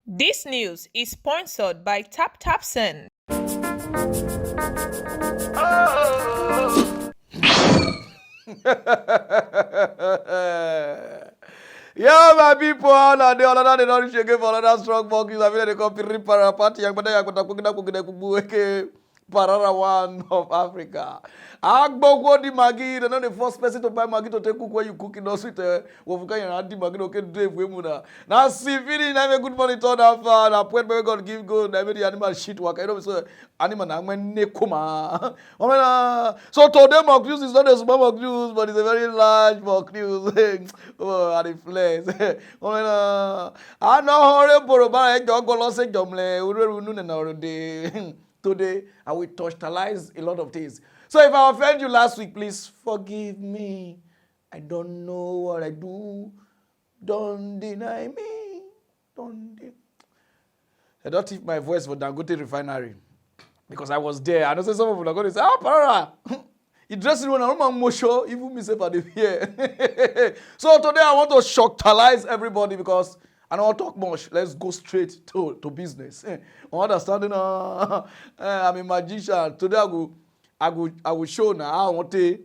This news is sponsored by TapTapSend. Yeah, my people, and the other they don't shake for another strong focus. I mean, they call Pararan party. I'm going to Pararan one of Africa. Agbo di Maggi, they're not the first person to buy Maggi to take cook where you cook in hospital. Wofuka and Auntie Maggi okay Dave Wemuna. Now see feeling I good money turn that far. Now point where God give good. I made the animal shit work. I know so animal I mean nekuma. So today mock news is not a small mock news, but it's a very large mock news. Oh, at the place. I know horrible Boroba. I don't go lost a jomle. We don't know already. Today, I will totalize a lot of things. So if I offend you last week, please forgive me. I don't know what I do. Don't deny me. I don't tip my voice for Dangote refinery. Because I was there. I know some of them are going to say, Pararan. He dressed in one motion, even myself at the fear. So today I want to shocktalize everybody because I don't want to talk much. Let's go straight to business. Understanding? I'm a magician. Today I will show now how I want to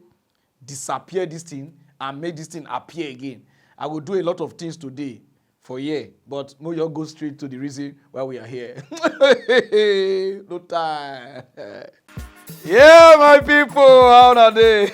disappear this thing and make this thing appear again. I will do a lot of things today for you, but no, you go straight to the reason why we are here. No time. Yeah, my people, how are they?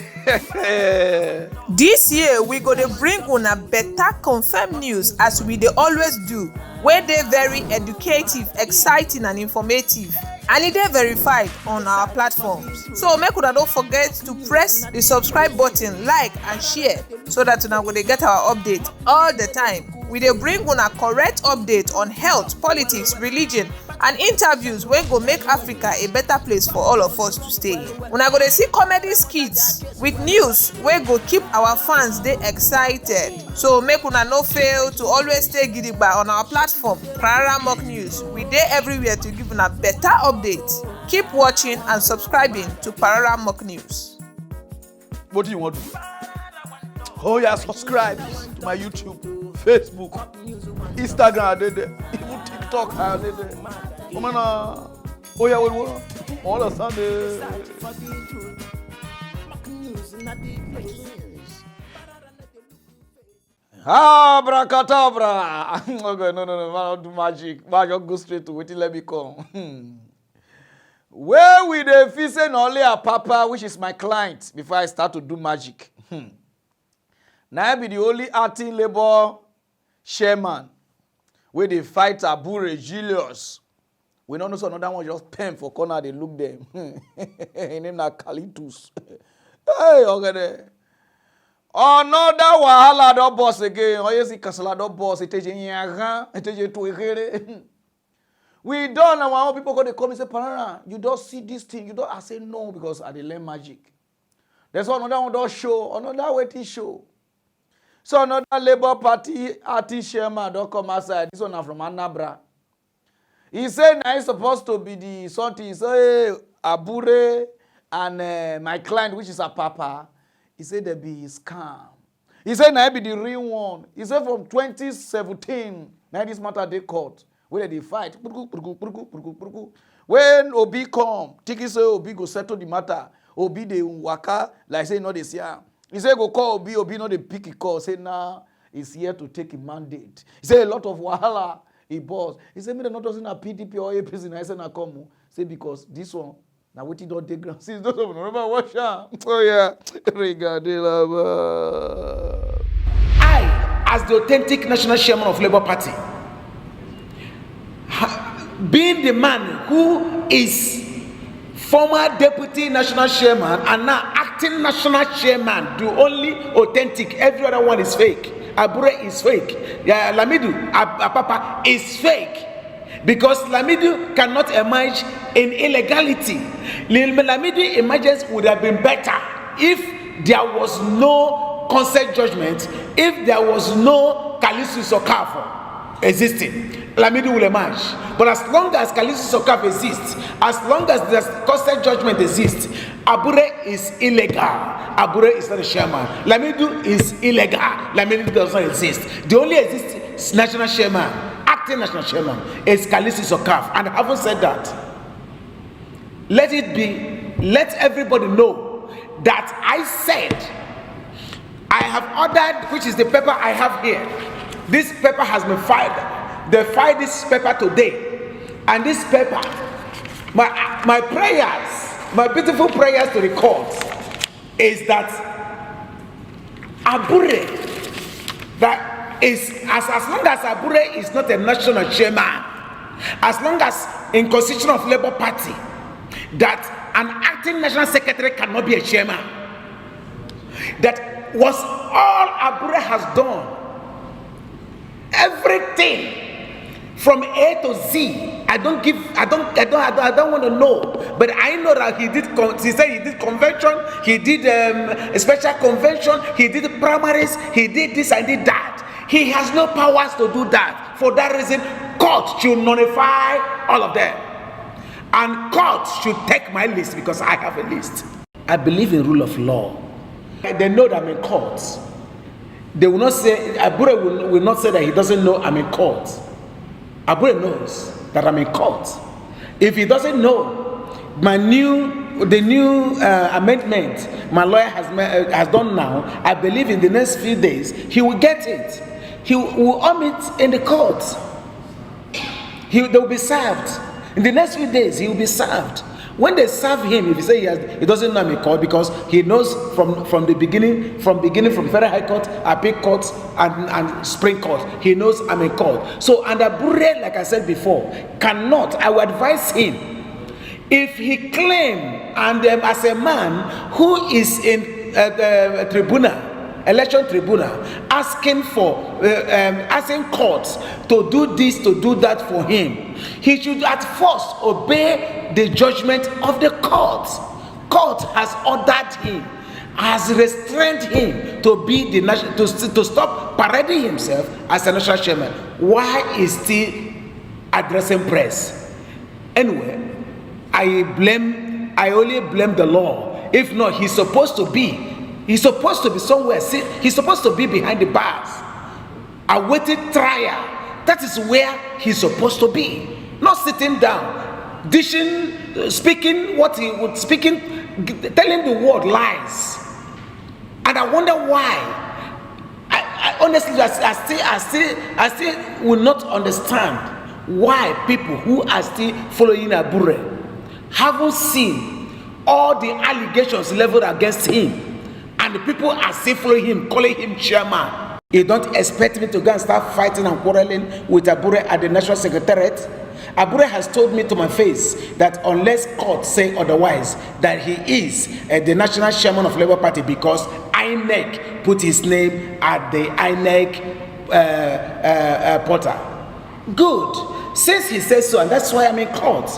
This year we go to bring una better confirmed news as we dey always do, where they very educative, exciting and informative, and it dey verified on our platforms. So make una don't forget to press the subscribe button, like and share so that una go dey get our update all the time. We dey bring una correct update on health, politics, religion and interviews wey go make Africa a better place for all of us to stay. Una go dey see comedy skits with news wey go keep our fans dey excited. So make una no fail to always stay gidigba on our platform Pararan Mock News. We dey everywhere to give una better updates. Keep watching and subscribing to Pararan Mock News. What do you want to do? Oh yeah, subscribe to my YouTube, Facebook, Instagram, I did it. Even TikTok, I did it. Oh yeah, what? All of Sunday. Abracadabra. Okay, no, man, don't do magic. Man, just go straight to it. Let me come. Where we the fixing only Apapa, which is my client, before I start to do magic. Now I be the only acting labor chairman where they fight Abure Julius. We don't know so another one just pen for corner, they look them. His name na Kalitus. Hey, okay there. Another wahala do boss again. Oh yes, Kasala do boss. It is we don't know how people go to come and say, Pararan, you don't see this thing. You don't. I say no because I dey learn magic. There's another one don't show. Another waiting show. So another Labour Party artist chairman don't come outside. This one is from Anambra. He said now he's supposed to be the something. He said Abure and my client, which is Apapa. He said there be scam. He said now be the real one. He said from 2017, now this matter they court where they fight. When Obi come, Tiki say Obi go settle the matter. Obi they waka like say no they see. He said go call Obi not the pick a call. Say nah, he's here to take a mandate. He said a lot of wahala. He boss. He said me the not doesn't a PDP or APC. I said na come. Say because this one now waiting don't take ground. Since those of them remember watch out. Oh yeah, I, as the authentic national chairman of Labour Party, being the man who is former deputy national chairman and now acting national chairman, the only authentic, every other one is fake. Abure is fake. Yeah, Lamidi Apapa is fake. Because Lamidi cannot emerge in illegality. Lamidi emergence would have been better if there was no consent judgment, if there was no Kalisu Sokafo existing. Lamidi will emerge. But as long as Kalisu Sokaf exists, as long as the consent judgment exists, Abure is illegal. Abure is not a chairman. Lamidi is illegal. Lamidi does not exist. The only exists is national chairman. acting national chairman is Kalisis Okaf. And having said that, let everybody know that I said I have ordered, which is the paper I have here. This paper has been filed. They filed this paper today. And this paper, my prayers, my beautiful prayers to the court is that Abure, that is, as long as Abure is not a national chairman, as long as in Constitution of Labour Party, that an acting national secretary cannot be a chairman. That was all Abure has done. Everything from A to Z. I don't want to know, but I know that he said he did convention, he did a special convention, he did primaries, he did this and did that. He has no powers to do that. For that reason, court should nullify all of them. And court should take my list because I have a list. I believe in rule of law. They know that I'm in court. They will not say, Abure will not say that he doesn't know I'm in court. Abure knows that I'm in court. If he doesn't know, the new amendment my lawyer has done now, I believe in the next few days he will get it. He will arm it in the court. They will be served. In the next few days, he will be served. When they serve him, if he say he doesn't know I'm in court, because he knows from the beginning, from Federal High Court, Appeal Court, and Supreme Court, he knows I'm in court. So, and Abure, like I said before, cannot. I would advise him, if he claim, and as a man who is in election tribunal, asking courts to do this, to do that for him, he should at first obey the judgment of the court. Court has ordered him, has restrained him to be the national, to stop parading himself as a national chairman. Why is he addressing press? Anyway, I only blame the law. If not, he's supposed to be somewhere. He's supposed to be behind the bars, awaiting trial. That is where he's supposed to be, not sitting down, speaking what he would speaking, telling the world lies. And I wonder why. I honestly, I still will not understand why people who are still following Abure haven't seen all the allegations leveled against him. And the people are still following him, calling him chairman. You don't expect me to go and start fighting and quarreling with Abure at the National Secretariat? Abure has told me to my face that unless court say otherwise, that he is the national chairman of Labour Party because INEC put his name at the INEC portal. Good. Since he says so, and that's why I'm in court.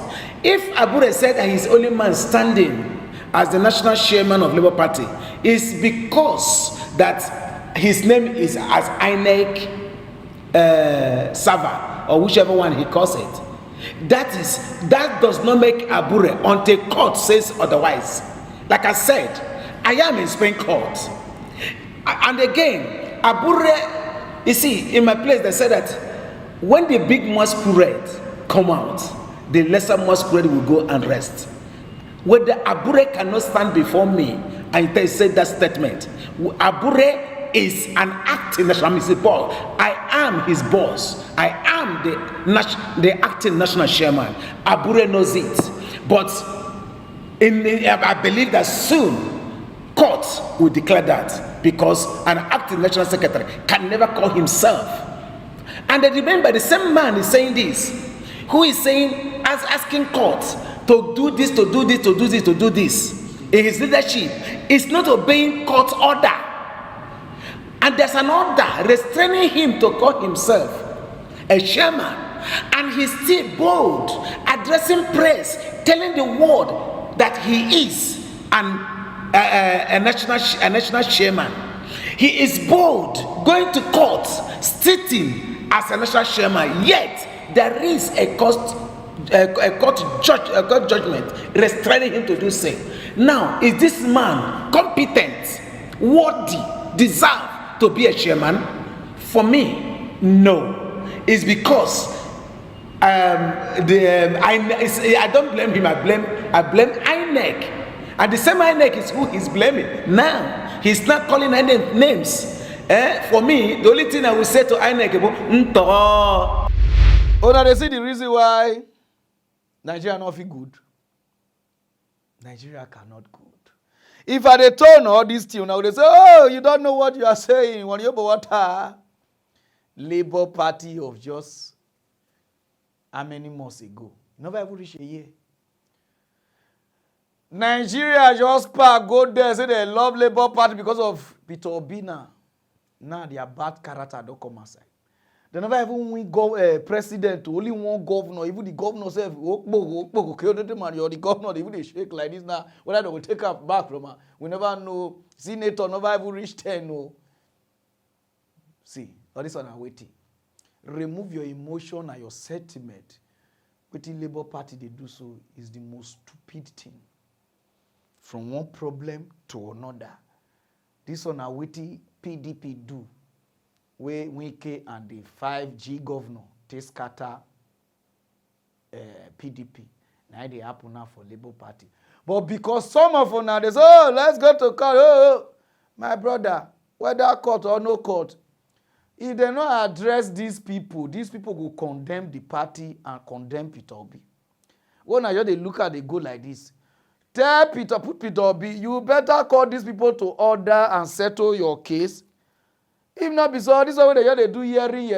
If Abure said that he's the only man standing as the national chairman of Labour Party, is because that his name is as INEC server, or whichever one he calls it. That does not make Abure until court says otherwise. Like I said, I am in Supreme Court. And again, Abure, you see, in my place they said that when the big masquerade come out, the lesser masquerade will go and rest. Whether Abure cannot stand before me and they say that statement, Abure is an acting national boss. I am his boss. I am the acting national chairman. Abure knows it. But I believe that soon court will declare that, because an acting national secretary can never call himself. And I remember the same man is saying this, who is saying, asking court to do this, to do this, to do this, to do this. In his leadership, is not obeying court order. And there's an order restraining him to call himself a chairman. And he's still bold, addressing press, telling the world that he is a national chairman. He is bold, going to court, sitting as a national chairman, yet there is a court judgment restraining him to do so. Now, is this man competent, worthy, deserve to be a chairman? For me, no. It's because I don't blame him. I blame INEC, and the same INEC is who he's blaming now. He's not calling any names. For me, the only thing I will say to INEC about now they see the reason why Nigeria not feel good. Nigeria cannot good. If I dey turn all these things now, they say, oh, you don't know what you are saying. When you water Labour Party of just how many months ago? Never ever reach a year. Nigeria just go there, say they love Labour Party because of Peter Obi now. Now their bad character don't come outside. They never even win president, only one governor. Even the governor said, the governor, even they shake like this now. Whether they will take up back from her, we never know. Senator never even reach 10. No. See, all this one are waiting. Remove your emotion and your sentiment. What the Labour Party they do so is the most stupid thing. From one problem to another. This one are waiting PDP do. Where Wike and the 5G governor take scatter PDP. Now they happen now for Labour Party. But because some of them now they say, oh, let's go to court. Oh, my brother, whether court or no court, if they not address these people will condemn the party and condemn Peter Obi. When I just they look at they go like this. Put Peter Obi, you better call these people to order and settle your case. If not, so this is what they do yeri.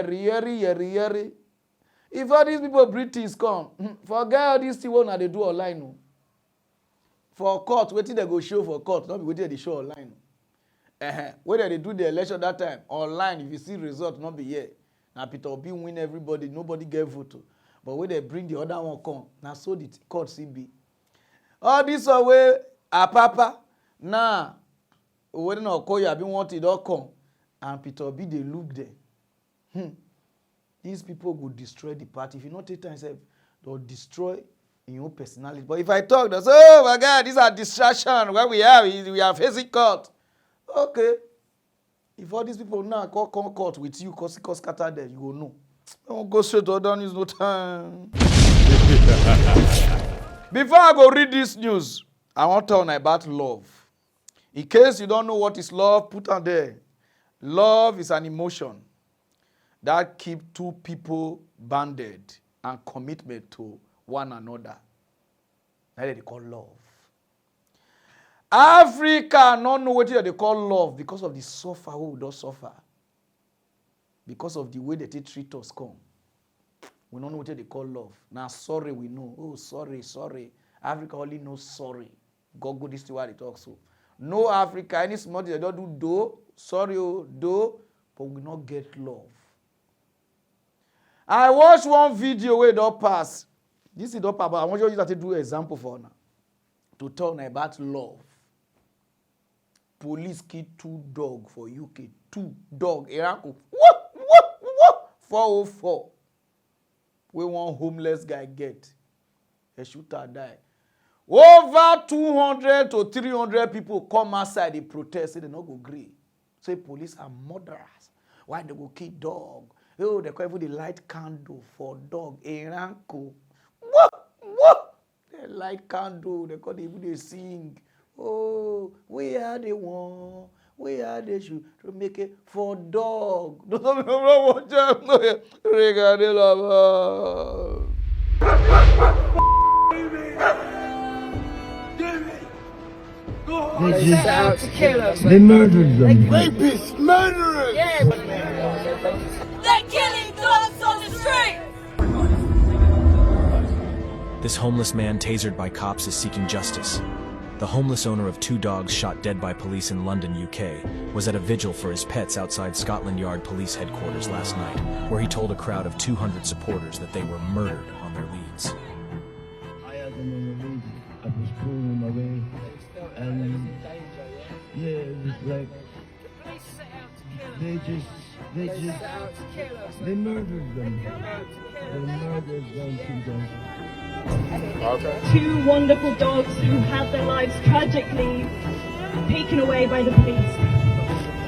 If all these people British come, forget all these things what they do online. No. For court, waiting they go show for court, not be waiting they show online. Whether they do the election that time, online, if you see result, not be here. Now Peter Obi win everybody, nobody get vote. But when they bring the other one come, now so the court CB. All this way, Apapa, now, when Okoye been wanted all come, and Peter Obi they look there. These people will destroy the party. If you not take time yourself, they'll destroy your own personality. But if I talk, they say, oh my God, these are distractions. Where we are facing court. Okay. If all these people now come court with you, cause scatter there, you will know. Don't go straight to down, use no time. Before I go read this news, I want to talk about love. In case you don't know what is love, put on there. Love is an emotion that keeps two people banded and commitment to one another. That's what they call love. Africa don't know what they call love because of the suffer who don't suffer. Because of the way that they treat us come. We don't know what they call love. Now sorry we know. Oh, sorry. Africa only knows sorry. God go this to what they talk so. No Africa, any small thing they don't do, sorry, but we not get love. I watched one video where it don't pass. This is not pass, but I want you to do an example for now. To talk about love. Police killed 2 dogs for UK. 2 dogs. Iraq. 404. Where one homeless guy get. A shooter die. Over 200 to 300 people come outside, they protest, say they not go agree. Say police are murderers. Why they go kill dog? Oh, they call even the light candle for dog. Eranko. What? They light candle. They call even they sing. Oh, we are the one. We are the shoe to make it for dog. They just out to kill us. They murdered them. Rapists, murderers. Yeah. They're killing dogs on the street. This homeless man tasered by cops is seeking justice. The homeless owner of 2 dogs shot dead by police in London, UK, was at a vigil for his pets outside Scotland Yard Police Headquarters last night, where he told a crowd of 200 supporters that they were murdered on their leads. I had them on the lead. I was pulling them away. And yeah, it was like they murdered them. They murdered them 2 dogs. Okay. 2 wonderful dogs who had their lives tragically taken away by the police.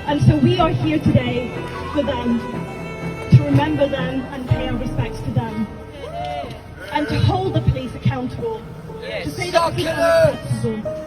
And so we are here today for them, to remember them and pay our respects to them. To say that people are responsible.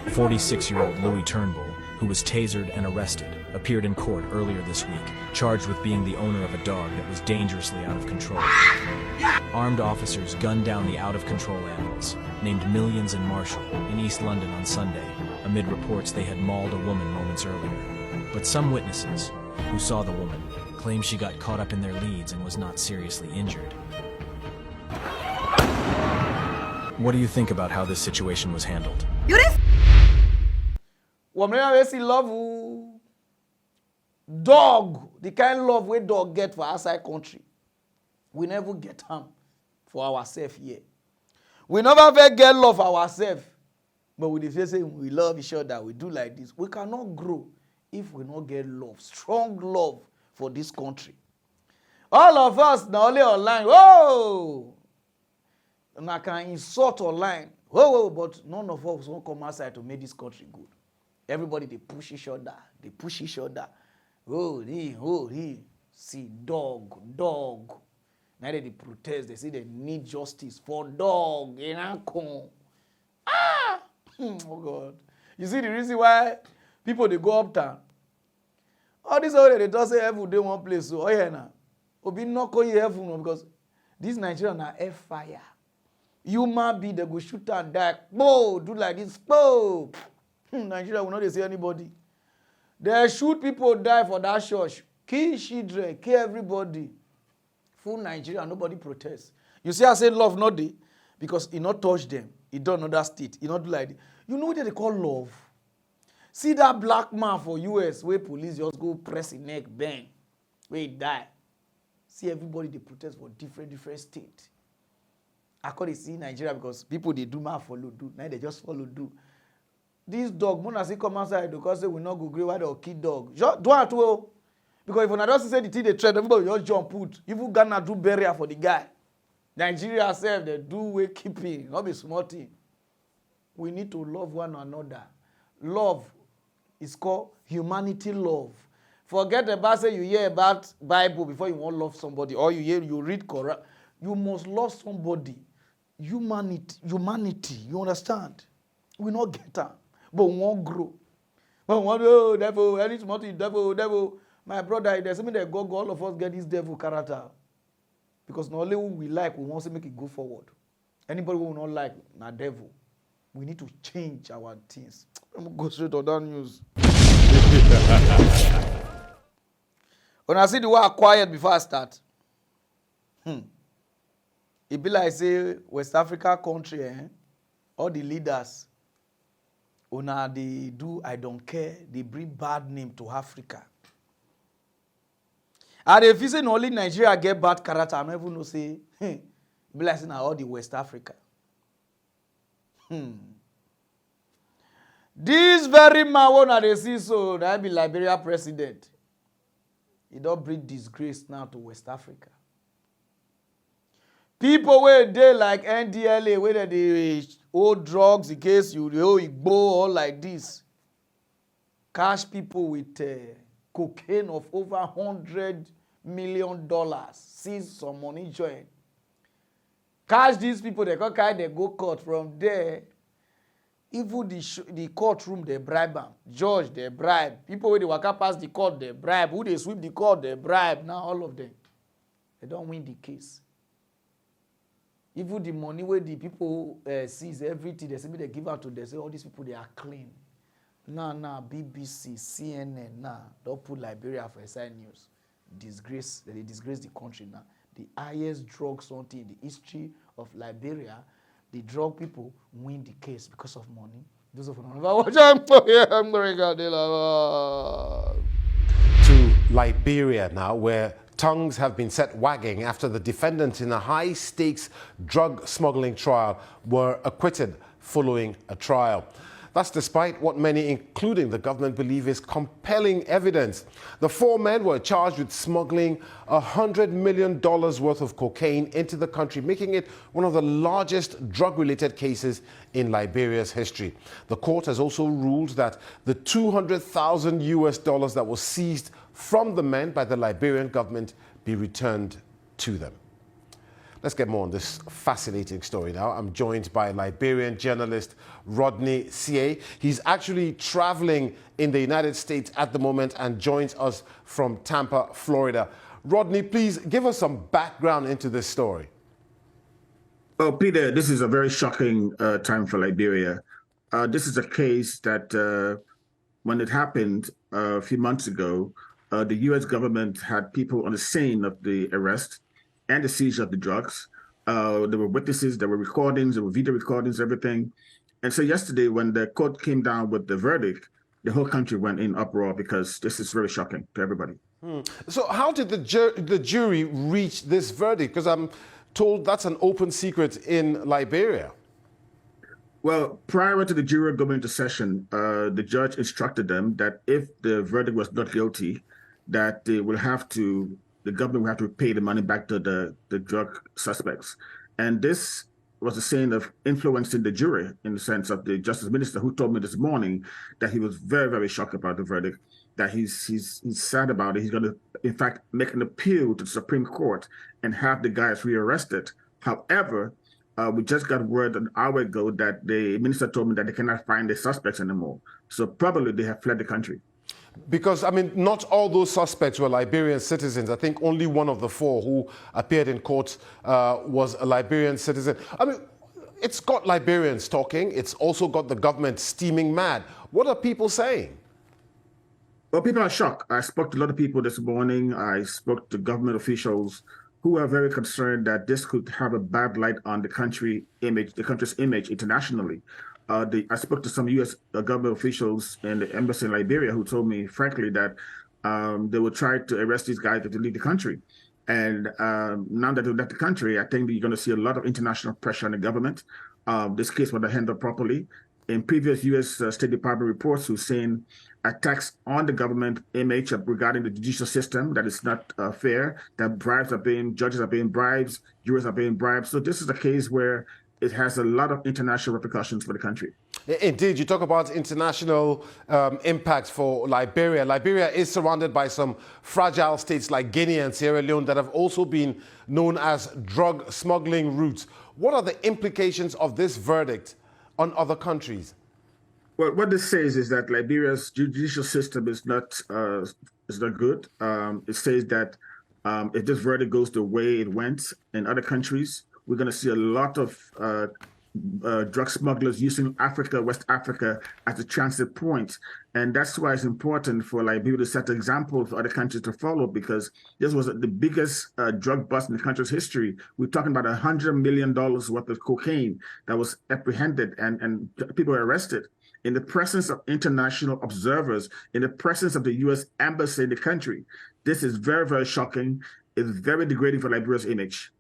The 46-year-old Louis Turnbull, who was tasered and arrested, appeared in court earlier this week, charged with being the owner of a dog that was dangerously out of control. Armed officers gunned down the out-of-control animals, named Millions and Marshall, in East London on Sunday, amid reports they had mauled a woman moments earlier. But some witnesses, who saw the woman, claim she got caught up in their leads and was not seriously injured. What do you think about how this situation was handled? Dog, the kind of love we dog get for outside country, we never get harm for ourselves here. We never get love for ourselves, but we say we love each other, we do like this. We cannot grow if we not get love, strong love for this country. All of us now only online, whoa, and I can insult online, whoa, but none of us won't come outside to make this country good. Everybody, they push each other. Oh, he. See, dog. Now they protest. They say they need justice for dog. Ah! Oh, God. You see the reason why people, they go uptown? All this other, they just say heaven, they one place. So, oh, yeah, now. Obi not call you heaven because this Nigerian are air fire. Human being, they go shoot and die. Whoa, do like this. Whoa. Nigeria will not see anybody. They shoot people die for that church. Kill children, kill everybody. Full Nigeria, nobody protests. You see, I say love not dey because he not touch them. He don't another state. He not do like this. You know what they call love? See that black man for US where police just go press his neck, bang, where he die. See everybody they protest for different states. I call it see Nigeria because people they do man follow do. Now they just follow do. This dog, when I say come outside, because they will not go grey why they kill dog. Just do it well. Because if I don't say the thing they trade, everybody just jump put. Even Ghana do barrier for the guy. Nigeria self, they do way keeping, not be small thing. We need to love one another. Love is called humanity love. Forget about say you hear about Bible before you want to love somebody, or you read Quran. You must love somebody. Humanity, you understand? We not get that. But we won't grow. But we want to, devil, any small thing, devil. My brother, there's something that God, all of us get this devil character. Because not only who we like, we want to make it go forward. Anybody who will not like, na devil. We need to change our things. Let me go straight to that news. When I see the word quiet before I start, it be like say West Africa country, all the leaders, they do I don't care, they bring bad name to Africa. And if you say only Nigeria get bad character, I'm never know say, it be like saying all the West Africa. This very man when they see so that be Liberia president. He don't bring disgrace now to West Africa. People where they like NDLA, where they hold drugs in case you go all like this. Cash people with cocaine of over $100 million. Seize some money join. Cash these people, they go court from there. Even the courtroom, they bribe them. Judge, they bribe. People where they walk past the court, they bribe. Who they sweep the court, they bribe. Now all of them, they don't win the case. Even the money where the people seize everything, they say they give out to them. Say all these people they are clean. Nah, BBC, CNN, don't put Liberia for SI News. They disgrace the country now. The highest drug something in the history of Liberia, the drug people win the case because of money. Those of to Liberia now, where tongues have been set wagging after the defendants in a high-stakes drug smuggling trial were acquitted following a trial. That's despite what many, including the government, believe is compelling evidence. The 4 men were charged with smuggling $100 million worth of cocaine into the country, making it one of the largest drug-related cases in Liberia's history. The court has also ruled that the $200,000 that was seized from the men by the Liberian government be returned to them. Let's get more on this fascinating story now. I'm joined by Liberian journalist Rodney Sie. He's actually traveling in the United States at the moment and joins us from Tampa, Florida. Rodney, please give us some background into this story. Well, Peter, this is a very shocking time for Liberia. This is a case that when it happened a few months ago, the U.S. government had people on the scene of the arrest and the seizure of the drugs. There were witnesses, there were recordings, there were video recordings, everything. And so yesterday, when the court came down with the verdict, the whole country went in uproar because this is very shocking to everybody. So how did the jury reach this verdict? Because I'm told that's an open secret in Liberia. Well, prior to the jury going into session, the judge instructed them that if the verdict was not guilty, that they will have to, the government will have to pay the money back to the drug suspects. And this was a sign of influencing the jury in the sense of the justice minister, who told me this morning that he was very, very shocked about the verdict, that he's sad about it. He's going to, in fact, make an appeal to the Supreme Court and have the guys rearrested. However, we just got word an hour ago that the minister told me that they cannot find the suspects anymore. So probably they have fled the country. Because, I mean, not all those suspects were Liberian citizens. I think only one of the 4 who appeared in court was a Liberian citizen. I mean, it's got Liberians talking. It's also got the government steaming mad. What are people saying? Well, people are shocked. I spoke to a lot of people this morning. I spoke to government officials who are very concerned that this could have a bad light on the country's image internationally. I spoke to some U.S. government officials in the embassy in Liberia who told me, frankly, that they will try to arrest these guys if they leave the country. And now that they left the country, I think that you're going to see a lot of international pressure on the government. This case was handled properly. In previous U.S. State Department reports, we've seen attacks on the government image regarding the judicial system, that it's not fair, that judges are being bribed, jurors are being bribed. So this is a case where it has a lot of international repercussions for the country. Indeed, you talk about international impact for Liberia. Liberia is surrounded by some fragile states like Guinea and Sierra Leone that have also been known as drug smuggling routes. What are the implications of this verdict on other countries? Well, what this says is that Liberia's judicial system is not good. It says that if this verdict goes the way it went in other countries, we're going to see a lot of drug smugglers using Africa, West Africa, as a transit point. And that's why it's important for Liberia to set an example for other countries to follow, because this was the biggest drug bust in the country's history. We're talking about $100 million worth of cocaine that was apprehended and people were arrested in the presence of international observers, in the presence of the U.S. embassy in the country. This is very, very shocking. It's very degrading for Liberia's image.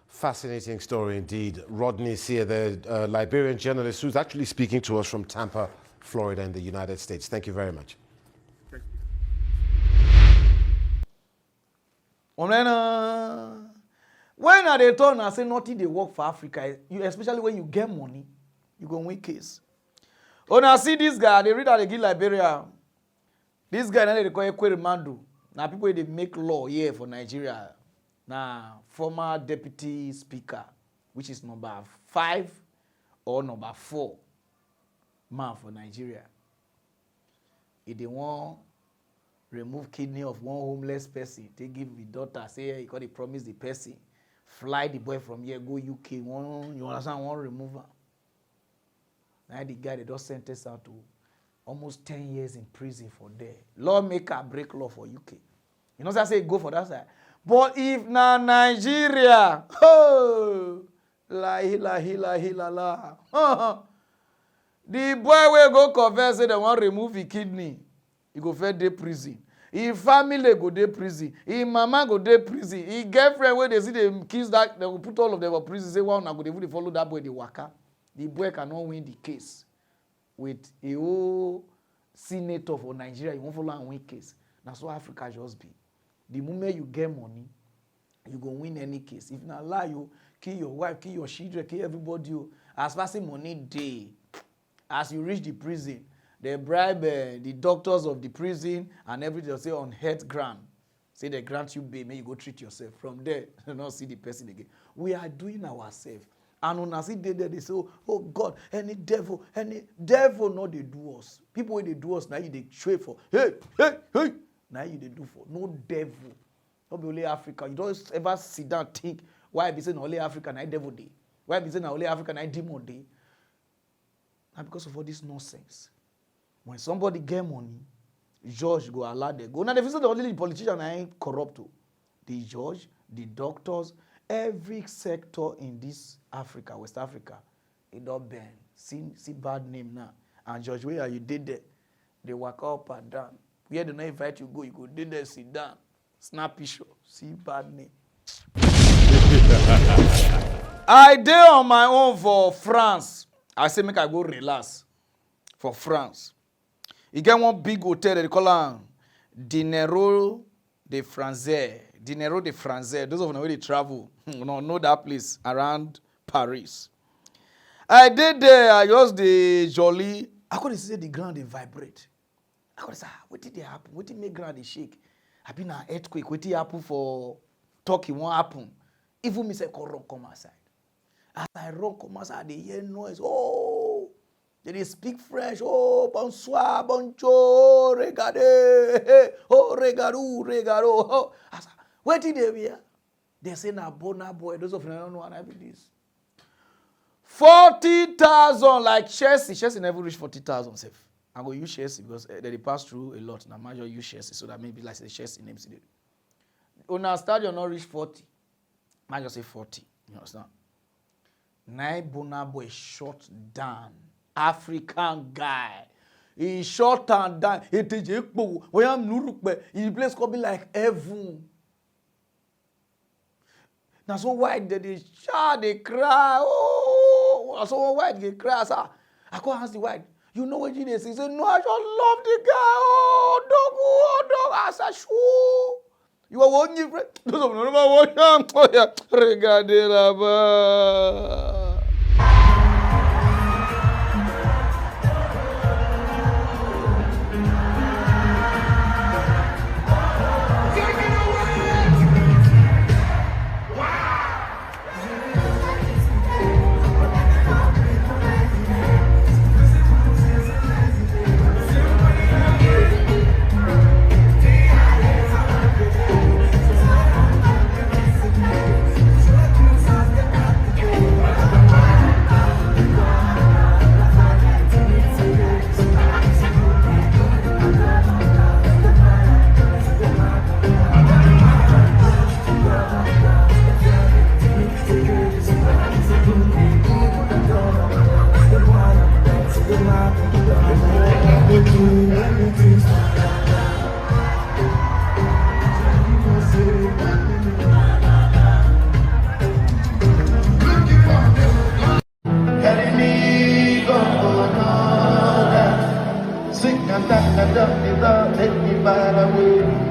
Fascinating story indeed. Rodney Sie, the Liberian journalist who's actually speaking to us from Tampa, Florida in the United States. Thank you very much. When are they turn and say nothing they work for Africa, especially when you get money, you go win case. When I see this guy, they read that they give Liberia. This guy, they call Ekweremandu. Now people they make law here for Nigeria. Now, former deputy speaker, which is number 5 or number 4 man for Nigeria. If they want remove kidney of one homeless person, they give the daughter, say he got to promise the person, fly the boy from here, go UK, you understand, one remover. Now the guy, they just sentenced out to almost 10 years in prison for there. Lawmaker break law for UK. You know what I say, go for that side. But if na Nigeria, oh, la. The boy will go confess say they want remove his kidney. He go first dey prison. His family go dey prison. His mama go dey prison. His girlfriend where they see them kiss that, they will put all of them in prison. Say, wow, now go they follow that boy the waka. The boy cannot win the case. with a whole senator for Nigeria, you won't follow and win case. That's what Africa just be. The moment you get money, you go win any case. If not lie, you kill your wife, kill your children, kill everybody. As passing money day, as you reach the prison, they bribe the doctors of the prison and everything. They say on health grant. Say they grant you bail, may you go treat yourself. From there, you not see the person again. We are doing ourselves. And when I see they say, oh God, any devil, no they do us. People when they do us, now you they trade for, hey. Now you they do for. No devil. Not be only Africa. You don't ever sit down and think, why be saying only Africa, now devil day? Why be saying only Africa, now demon day? Now because of all this nonsense. When somebody get money, judge go allow them go. Now they say the only politician ain't corrupt too. The judge, the doctors, every sector in this Africa, West Africa, it don't burn. See bad name now. And Judge, where you did that? They walk up and down. Where they not invite you go did there, sit down. Snap picture. See bad name. I did on my own for France. I say make I go relax for France. You get one big hotel that they call am Dinero de Français. Dinero de Français. Those of you who they travel, know that place around Paris. I did there. I just the jolly. I could see the ground they vibrate. I could say, what did they happen? What did make ground they shake? I been an earthquake. What did happen for Turkey? What happened? Even me say, come outside. As I run come outside, they hear noise. Oh, they speak French. Oh, bonsoir, bonjour, regardez. Oh, regardou. Oh. I said, what did they hear? They say, na boy. Those of you don't know what I be this. 40,000 like Chelsea. Chelsea never reach 40,000 safe. I'm going to use Chelsea because they pass through a lot. Now, major use Chelsea, so that maybe like the Chelsea names today. On our stadium, not reach 40. I just say 40. You understand? Now, Bonabo is shut down. African guy. He shut down. He take a when I'm Nurukbe, the place could be like heaven. Now, so white they shout, they cry. Oh, so white they cry. Sir. I can't ask the white. You know what he is? He said, no, I just love the guy. Oh, dog. I said, shoo. You are one you friend. Those of them are one. Oh, yeah. Regardez là-bas.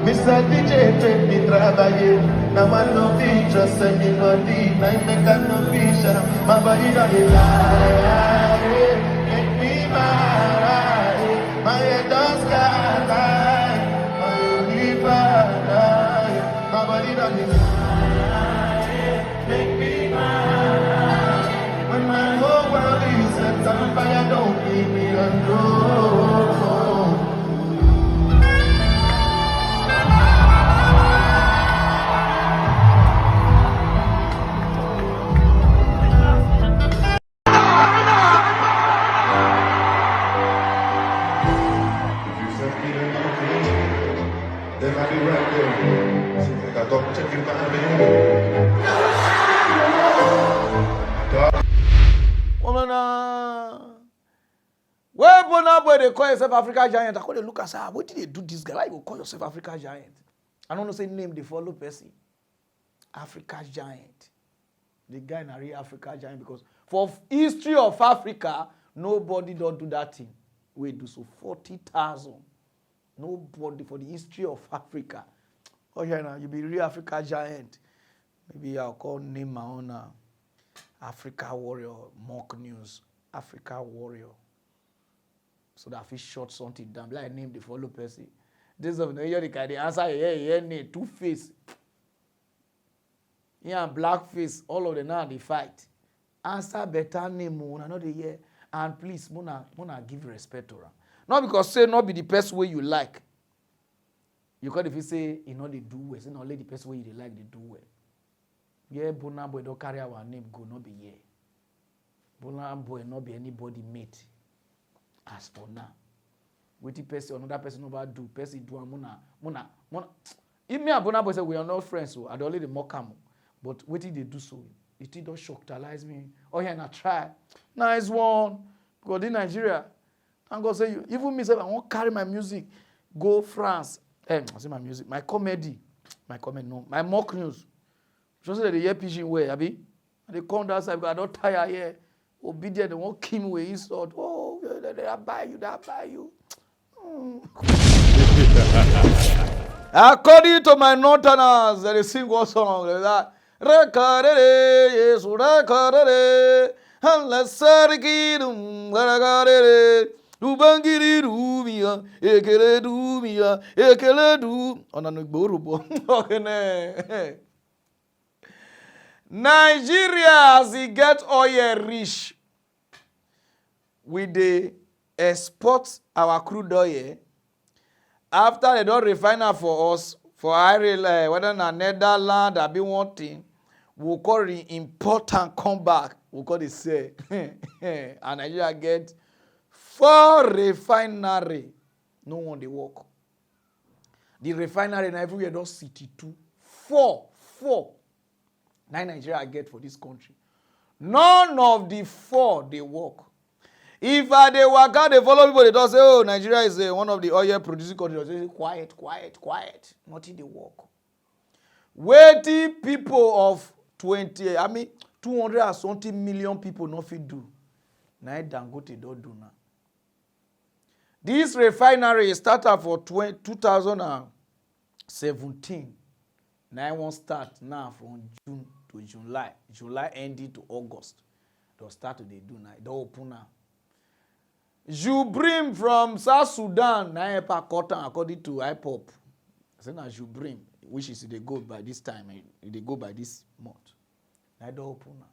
Mr. DJ take me travailler. Now I no feature, send me body. Now I make a no feature. My body not a lie. Make me mad. My head does sky. My only father. My body not a lie. Make me mad. When my whole world is set on fire, don't leave me alone. Where they call yourself Africa Giant, I call they look and say, what did they do this guy? Why you call yourself Africa Giant? I don't know say name they follow person. Africa Giant. The guy na real Africa Giant because for history of Africa, Nobody don't do that thing. We do so 40,000. Nobody for the history of Africa. Oh yeah, now you be real Africa giant. Maybe I'll call name my own Africa Warrior mock news. Africa Warrior. So that I short something down. Like name the follow person. This of the year the answer name two face. Yeah, black face. All of them now they fight. Answer better name another year. And please, Mona give respect to her. Not because say not be the best way you like. You can if you say you know they do well, say not let the best way you like they do well. Yeah, Bona boy don't carry our name go not be here. Bona boy not be anybody mate. As for now, with the person another person over do person do Mona. If me and Bona boy say we are not friends, so I don't let the mock am. But what did they do so? It did not shocktalize me. Oh yeah, na try. Nice one. Go to Nigeria. And God say you even me say I won't carry my music. Go France. I say my music, my comedy no, my mock news. Just say the hear pigeon way, abi. And they come down side because I don't tire here. Obedient, they won't kill me with insult. Oh, they buy you. According to my northerners, they sing one song like that. Rekarere, yes, rekarere, unless sarikidum, rekarere, ubangiri dumia, ekele dumia, ekele du. Okay, Nigeria, as he get oil rich, we dey export our crude oil. After they don't refine it for us, for Ireland, whether na Netherlands, I be one thing, we'll call it import and come back. We'll call it say. And Nigeria get 4 refinery. No one they work. The refinery in everywhere don't city 2. 4. 9 Nigeria get for this country. None of the 4 they work. If they work out, they follow people, they don't say, oh, Nigeria is one of the oil producing countries. They say, quiet. Nothing they work. Waiting people of 200 and something million people nothing do. Now Dangote don't do now. This refinery started for 2017. Now I won't start now from June to July. July ending to August. They'll start to they do now. They'll open now. Jubrim from South Sudan, now according to IPOP. I said now Jubrim, which is they go by this time, they go by this month. Now don't open now.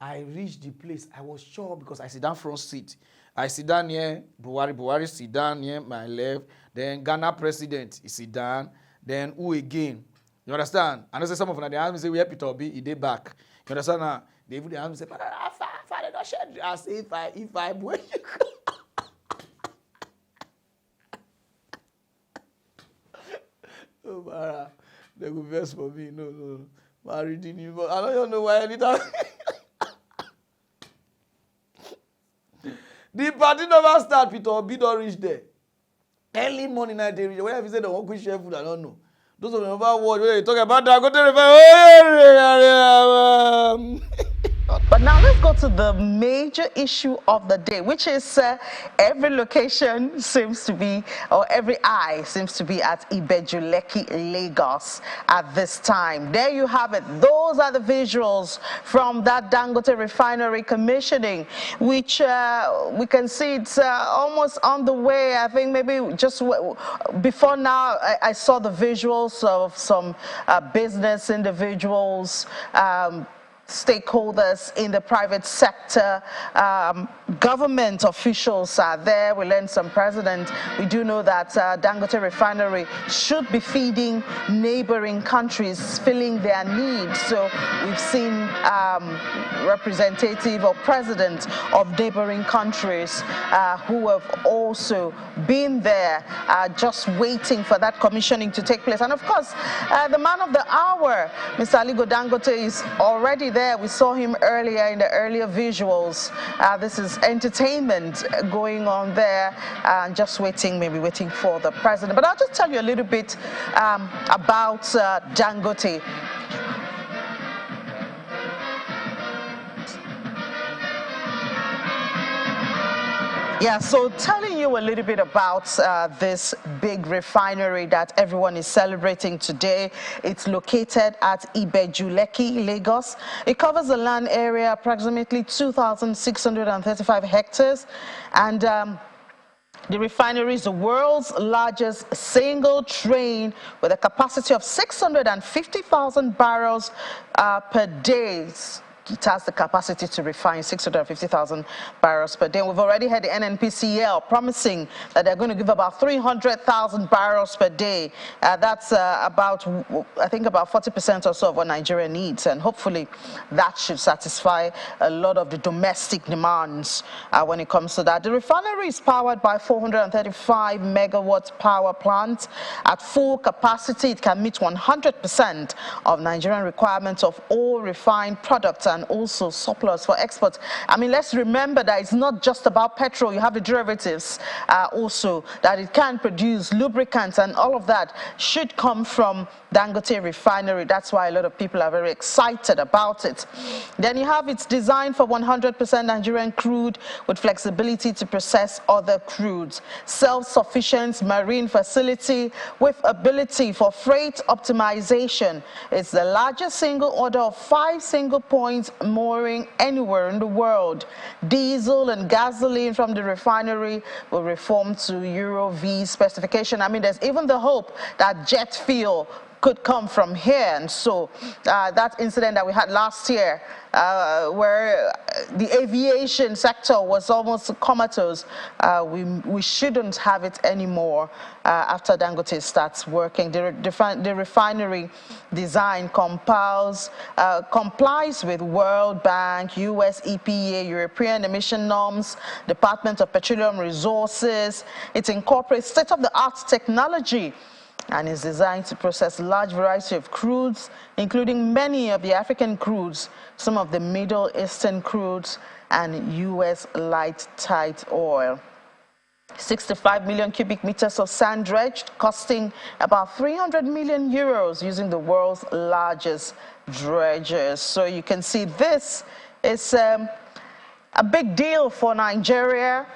I reached the place. I was sure because I sit down front seat. I sit down near Buhari sit down near my left. Then Ghana president, he sit down. Then who again? You understand? And I say some of them, they ask me, say, where Peter Obi, he dey back. You understand now? They even ask me, say, Father, don't shed. I say, if I boy. Oh, Mara, they go verse for me. No. I reading you, but I don't even know why anytime. The party never start, Peter Obi don't reach there. Early morning night they reach. When I say they won't share food, I don't know. Those of them never watch when they talk about Dangote refinery. But now let's go to the major issue of the day, which is every location seems to be, or every eye seems to be at Ibejuleki, Lagos at this time. There you have it. Those are the visuals from that Dangote refinery commissioning, which we can see it's almost on the way. I think maybe just before now, I saw the visuals of some business individuals, stakeholders in the private sector, government officials are there. We learned some president. We do know that Dangote refinery should be feeding neighboring countries, filling their needs. So we've seen representative or president of neighboring countries who have also been there just waiting for that commissioning to take place. And of course, the man of the hour, Mr. Aligo Dangote, is already there. We saw him earlier in the earlier visuals. This is entertainment going on there, just maybe waiting for the president. But I'll just tell you a little bit about Dangote. Yeah, so telling you a little bit about this big refinery that everyone is celebrating today. It's located at Ibejuleki, Lagos. It covers a land area approximately 2,635 hectares, and the refinery is the world's largest single train with a capacity of 650,000 barrels per day. It has the capacity to refine 650,000 barrels per day. We've already had the NNPCL promising that they're going to give about 300,000 barrels per day. That's about, I think, about 40% or so of what Nigeria needs. And hopefully that should satisfy a lot of the domestic demands when it comes to that. The refinery is powered by 435 megawatt power plant. At full capacity, it can meet 100% of Nigerian requirements of all refined products and also surplus for export. I mean, let's remember that it's not just about petrol. You have the derivatives also, that it can produce lubricants, and all of that should come from Dangote refinery. That's why a lot of people are very excited about it. Then you have it's designed for 100% Nigerian crude with flexibility to process other crudes. Self-sufficient marine facility with ability for freight optimization. It's the largest single order of 5 single points mooring anywhere in the world. Diesel and gasoline from the refinery will reform to Euro V specification. I mean, there's even the hope that jet fuel could come from here. And so that incident that we had last year where the aviation sector was almost comatose, we shouldn't have it anymore after Dangote starts working. The refinery design complies with World Bank, US EPA, European emission norms, Department of Petroleum Resources. It incorporates state-of-the-art technology and is designed to process large variety of crudes, including many of the African crudes, some of the Middle Eastern crudes, and US light tight oil. 65 million cubic meters of sand dredged, costing about 300 million euros, using the world's largest dredgers. So you can see this is a big deal for Nigeria.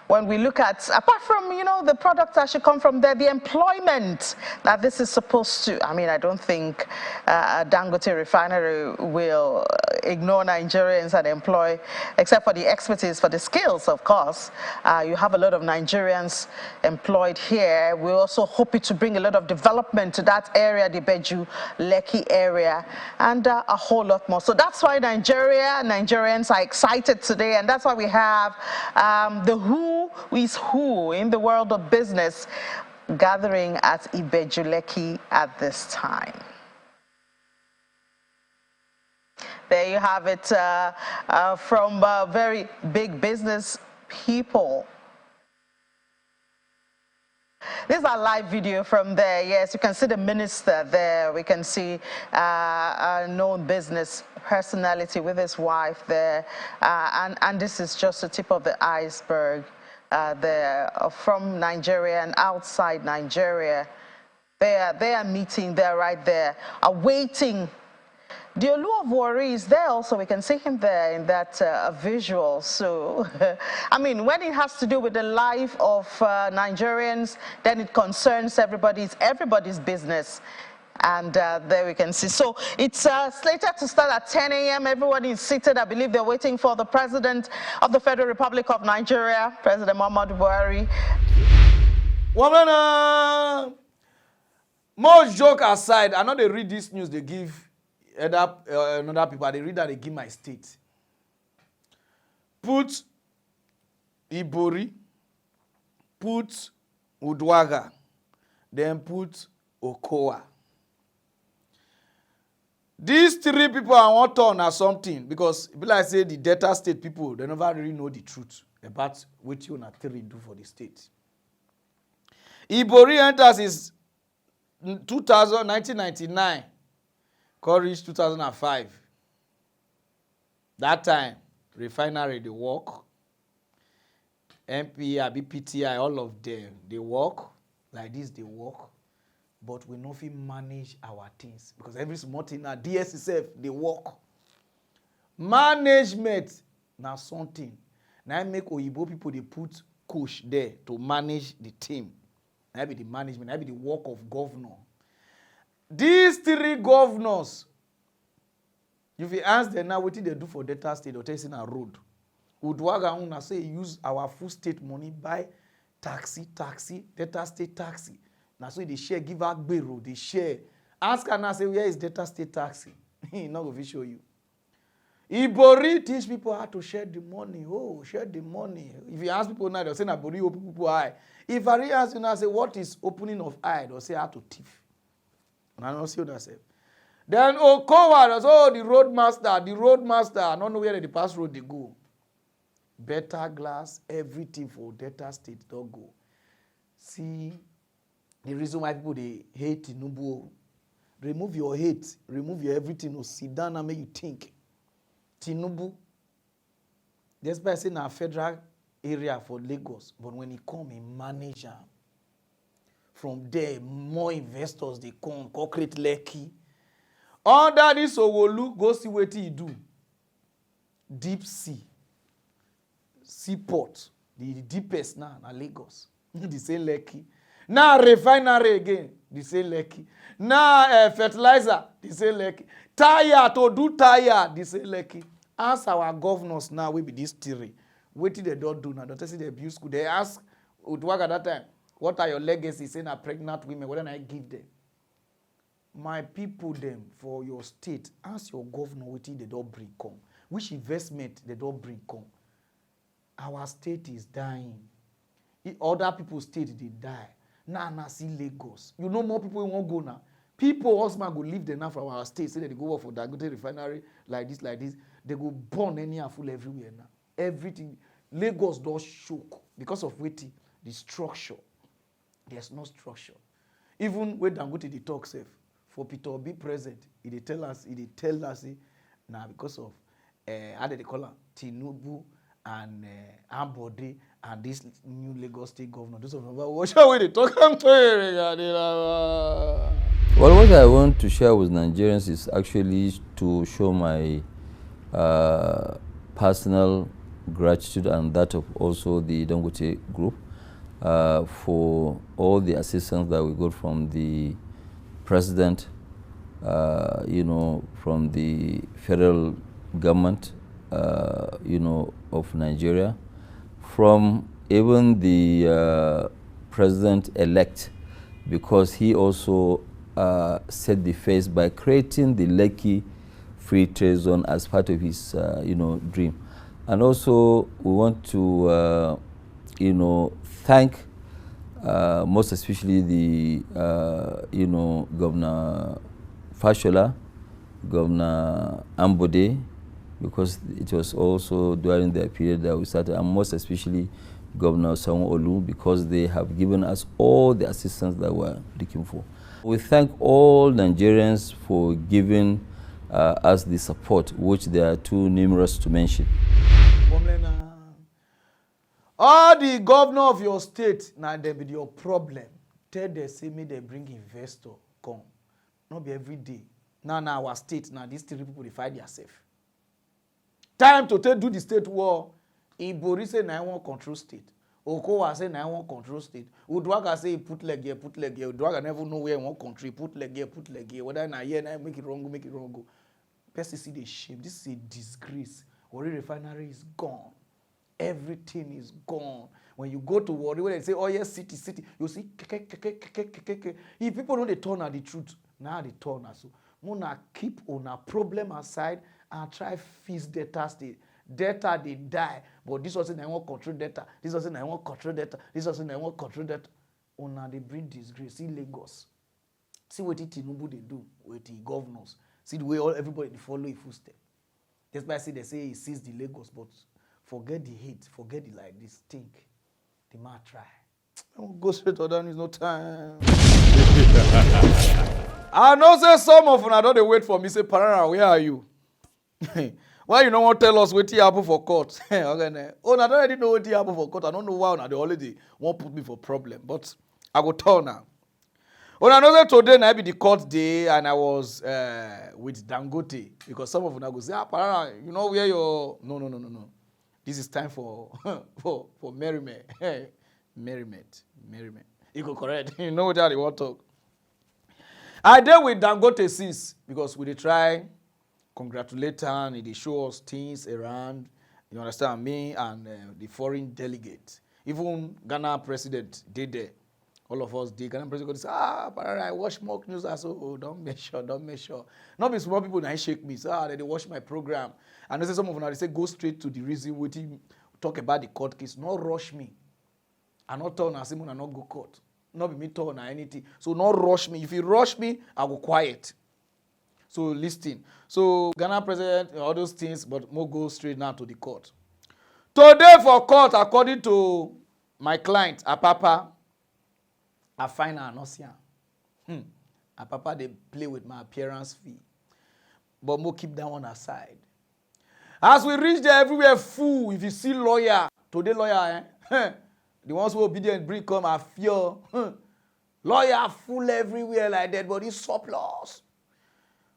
When we look at, apart from, you know, the products that should come from there, the employment that this is supposed to, I mean, I don't think Dangote refinery will ignore Nigerians and employ, except for the expertise, for the skills, of course. You have a lot of Nigerians employed here. We also hope it to bring a lot of development to that area, the Beju-Lekki area, and a whole lot more. So that's why Nigerians are excited today, and that's why we have the who is who in the world of business gathering at Ibejuleki at this time. There you have it from very big business people. This is a live video from there. Yes, you can see the minister there. We can see a known business personality with his wife there. And this is just the tip of the iceberg there from Nigeria and outside Nigeria. They are meeting there, right there, awaiting. The Olu of Warri is there also. We can see him there in that visual. So, I mean, when it has to do with the life of Nigerians, then it concerns everybody's business. And there we can see. So it's slated to start at 10 a.m. Everyone is seated. I believe they're waiting for the President of the Federal Republic of Nigeria, President Muhammadu Buhari. Woman, more joke aside, I know they read this news, they give another people, they read that they give my state. Put Ibori, put Udwaga, then put Okowa. These three people I want to on something, because people like say the Delta State people, they never really know the truth about what you and three do for the state. Ibori enters is 1999, reached 2005. That time, refinery, they work. MP, BPTI, all of them, they work. Like this, they work. But we no fit manage our things, because every small thing na DS itself they work. Management na something. Now make Oyibo people they put coach there to manage the team. That be the management, that be the work of governor. These 3 governors, if you ask them now what did they do for Delta State or testing a road, Udwaga una say use our full state money buy taxi, Delta State taxi. Now so they share, give out Gbero, they share. Ask her now say where is Delta State taxi? He not going to show you. Ibori teach people how to share the money. Oh, share the money. If you ask people now, they'll say, Ibori open people eye. If I ask you now, say, what is opening of eye? They'll say, how to thief. And I don't see what I say. Then Okowa, that's the road master. I don't know where the pass road they go. Better glass, everything for Delta State don't go. See, the reason why people they hate Tinubu. Remove your hate, remove your everything, or sit down and make you think. Tinubu, despite saying a federal area for Lagos, but when he come, he manage am. From there, more investors they come, concrete Lekki. Under this Owolu, go see what he do. Deep sea, seaport, the deepest now na Lagos. The same Lekki. Now refinery again, the same Lekki. Now fertilizer, the same Lekki. Tire to do tire, the same Lekki. Ask our governors now, we be this theory. What did they don't do now? Don't say they abuse school. They ask Udwaga that time, what are your legacies? Saying are pregnant women, what do I give them? My people them for your state, ask your governor what they don't bring come. Which investment they don't bring come. Our state is dying. Other people's state they die. Now see Lagos. You know more people won't go now. People also go leave them now from our state. Say that they go work for Dangote refinery like this. They go burn any full everywhere now. Everything. Lagos does shook because of waiting. The structure. There's no structure. Even when Dangote they talk safe, for Peter be present, he tell us now because of how they call him, Tinubu and Ambode and this new Lagos state governor. Those of them, what shall we talk about? Well, what I want to share with Nigerians is actually to show my personal gratitude and that of also the Dangote group for all the assistance that we got from the president, from the federal government, of Nigeria, from even the president-elect, because he also set the face by creating the Lekki Free Trade Zone as part of his, dream. And also, we want to, thank most especially the, Governor Fashola, Governor Ambode, because it was also during their period that we started, and most especially Governor Sanwo-Olu, because they have given us all the assistance that we're looking for. We thank all Nigerians for giving us the support, which they are too numerous to mention. All the governor of your state, now they be your problem. Tell them, say me they bring investor, come. Not be every day. Now our state, now these 3 people, they fight themselves. Time to do the state war. Ibori say, I want control state. Okowa say, I want control state. Udwaga say, put leg here, put leg here. Udwaga never know where I want country. Put leg here, put leg here. Whether I hear, make it wrong, make it wrong. Go. Person see the shame. This is a disgrace. Warri refinery is gone. Everything is gone. When you go to Warri, when they say, oh yes, city, you see, if people know they turn at the truth, now they turn at so. Mona keep on a problem aside and try fix data state. Data they die, but this was I want control data. This was I want control data. This was I want control data. Ona they bring disgrace. See Lagos. See what Tinubu they do with the governors. See the way everybody they follow a footstep. That's why I say they say he sees the Lagos, but forget the hate, forget the like this. Think. The man try. I won't go straight to down. It's no time. I know say some of them don't they wait for me. Say Pararan, where are you? Why you don't want to tell us what happened for court? Okay, oh, I don't already know what happened for court. I don't know why now they already won't put me for problem. But I go tell now. Oh, I know that today I be the court day and I was with Dangote because some of them go say, Pararan, you know where your no. This is time for for merriment. merriment. You go correct. You know what they want to talk. I deal with Dangote since because we dey try congratulate am, he dey show us things around. You understand me and the foreign delegate. Even Ghana president did there. All of us did. Ghana president say, Pararan, I watch more news. I said, oh, don't make sure. Not be small people that shake me. Say, they watch my program. And they say some of them they say go straight to the reason waiting talk about the court case. Not rush me. I not turn as Simon and not go court. Not be me turn or anything. So not rush me. If you rush me, I go quiet. So listen. So Ghana president, all those things, but more go straight now to the court. Today for court, according to my client, Apapa, I find her not see her. Apapa, they play with my appearance fee. But more keep that one aside. As we reach there, everywhere full. If you see lawyer, today lawyer, the ones who obedient bring come and fear. Lawyer full everywhere like that, but it's surplus.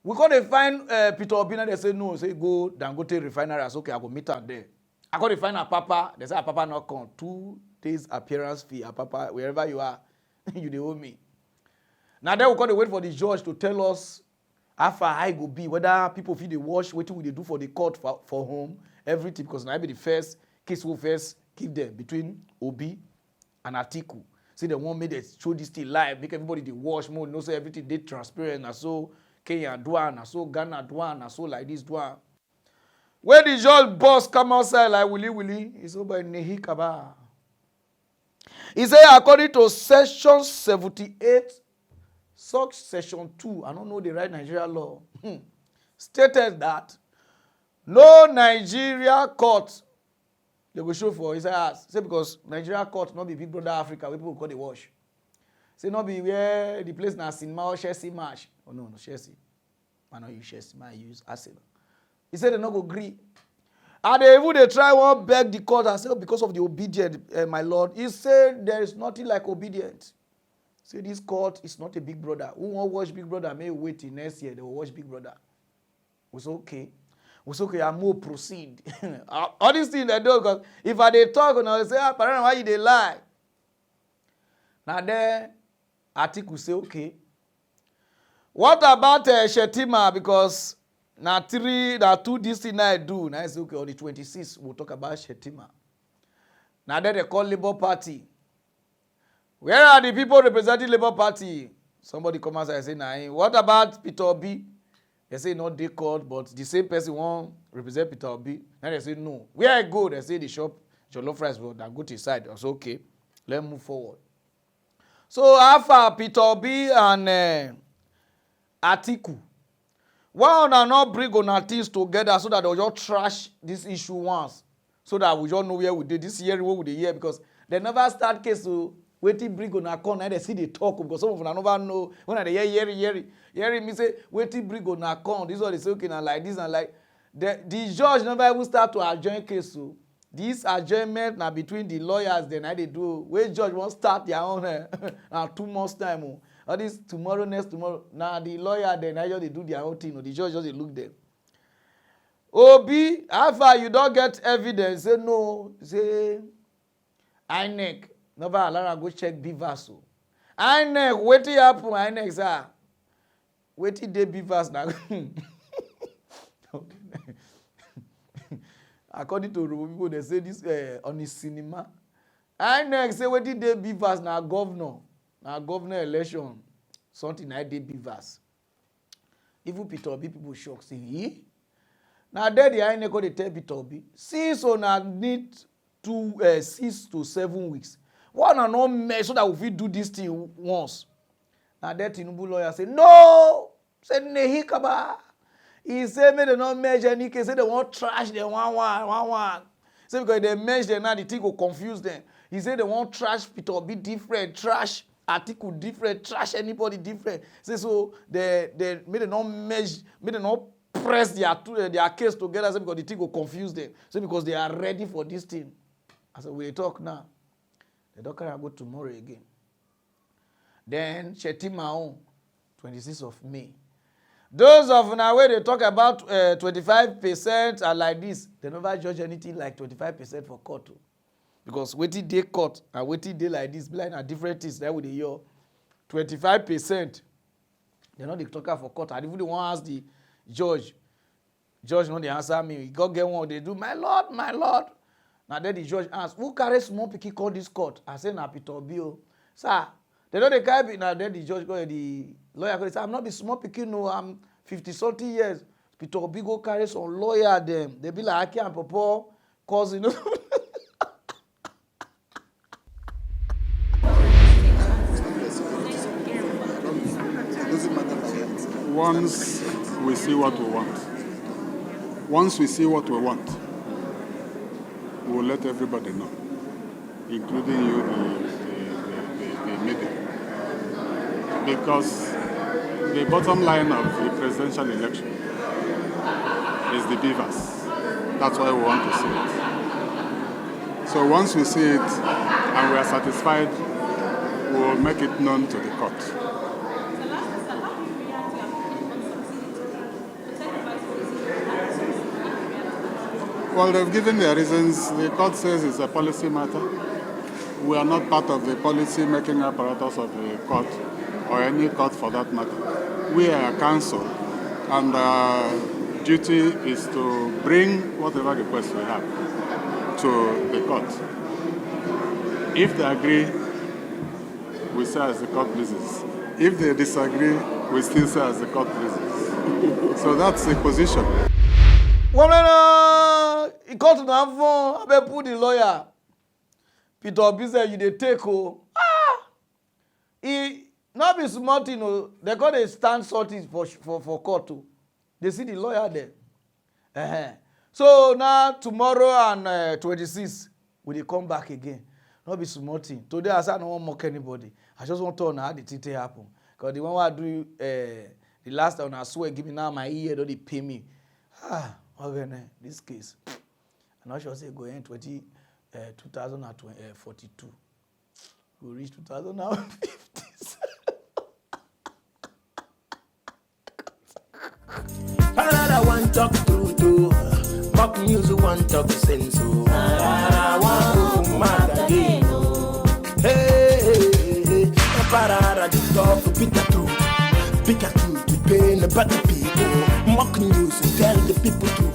We can't find Peter Obina, they say no, say go Dangote refinery. I say okay, I go meet her there. I can't find Apapa, they say Apapa not come. 2 days appearance fee, Apapa, wherever you are, you dey owe me. Now then we can't wait for the judge to tell us how far I go be, whether people feel they wash, what we they do for the court for home, everything, because now be the first case we first give them between Obi and Atiku. See the one made they show this thing live, make everybody they wash more, know say everything they transparent, and so Kenya Dwan, and so Ghana Dwan, and so like this Dwan. When the judge boss come outside like Willy, he's over in Nehi Kaba. He said according to section 78, section 2, I don't know the right Nigeria law, stated that no Nigeria court, they will show for his ass. Say because Nigeria court not be Big Brother Africa, where people call the wash. Say not be where the place na cinema or Chelsea match. Oh no, Chelsea. I know you Chelsea, I use Arsenal. He said they not go agree. And they try one beg the court and say because of the obedience, my lord. He said there is nothing like obedience. Say this court is not a Big Brother. Who won't watch Big Brother may wait till next year. They will watch Big Brother. We say okay. We say okay, I more proceed. All these things they do because if I they talk and I say, Pararan, why you they lie? Now there, Atiku say okay. What about Shetima? Because now 2 this thing I do. Now I say okay, on the 26th we'll talk about Shetima. Now there they call Labour Party. Where are the people representing Labour Party? Somebody come outside and say, nah, what about Peter Obi? They say not they called, but the same person won't represent Peter Obi. Now they say no. Where I go, they say the shop, jollof rice, but I go to the side. I say okay, let's move forward. So after Peter Obi and Atiku, why not not bring on things together so that they'll just trash this issue once, so that we just know where we did this year, what we did here, because they never start case to waiting bring on account, and they see they talk because some of them never know when they hear me say waiting bring on account. This is what they say okay now like this and like the judge never even start to adjourn case. So this adjournment now between the lawyers then I they do where judge won't start their own 2 months time. All this tomorrow, next tomorrow. Now the lawyer then I just they do their own thing. The judge just they look them. Obi, how far you don't get evidence? Say no. Say INEC. Never allow go check Bivas. INEC, wetin happen? INEC say, wetin dey Bivas na. According to Robo people, they say this on the cinema. INEC say wetin dey Bivas na governor election. Something like dey Bivas. Even Peter Obi people shock say, eh? Now there the INEC go dey tell Peter Obi, since una need 6 to 7 weeks. Why not measure so that we fit do this thing once? Now that Tinubu lawyer say no. Say Nehi Kaba. He said make they not measure any case. Say they want trash them one. Say because they measure them now the thing will confuse them. He said they want trash Peter Obi different, trash Atiku different, trash anybody different. Say so they make they not measure, make they not press their case together. Say because the thing will confuse them. Say because they are ready for this thing. I said we talk now. The doctor go tomorrow again. Then Shetima on 26th of May. Those of now where they talk about 25% and like this, they never judge anything like 25% for court. Because waiting day court and waiting day like this, blind are different things. That with the year 25%. They're not the talker for court. And if they want to ask the judge no they answer me. He go get one, they do, my lord. Now then the judge asks, who carries small pikin call this court? I say na Peter Bio. Sir, they know the carry. Now then the judge go, the lawyer go say, I'm not the small pikin, no, I'm 50-something years. Peter Obi go carry some lawyer them. They be like Aki and Popo, cousin. Once we see what we want, we will let everybody know, including you, the media. Because the bottom line of the presidential election is the beavers. That's why we want to see it. So once we see it and we are satisfied, we will make it known to the court. Well, they've given their reasons. The court says it's a policy matter. We are not part of the policy-making apparatus of the court, or any court for that matter. We are a council, and our duty is to bring whatever request we have to the court. If they agree, we say as the court pleases. If they disagree, we still say as the court pleases. So that's the position. He called to the phone, I put the lawyer. Peter Obi said, you dey take oh. He not be smart, you know. They got a stand sorting for court too. They see the lawyer there. So now tomorrow and 26, will they come back again? Not be smart. Today I said I don't want to mock anybody. I just want to know how the thing happen. Because the one I do the last time I swear, give me now my ear, don't they pay me. Okay, this case. I'm not sure say go in 2042. We'll reach 2050. Pararan one talk true too. Mock news one talk sense. Pararan one go mad again. Hey, Pararan the talk bitter truth, the pain about the people. Mock news tell the people to.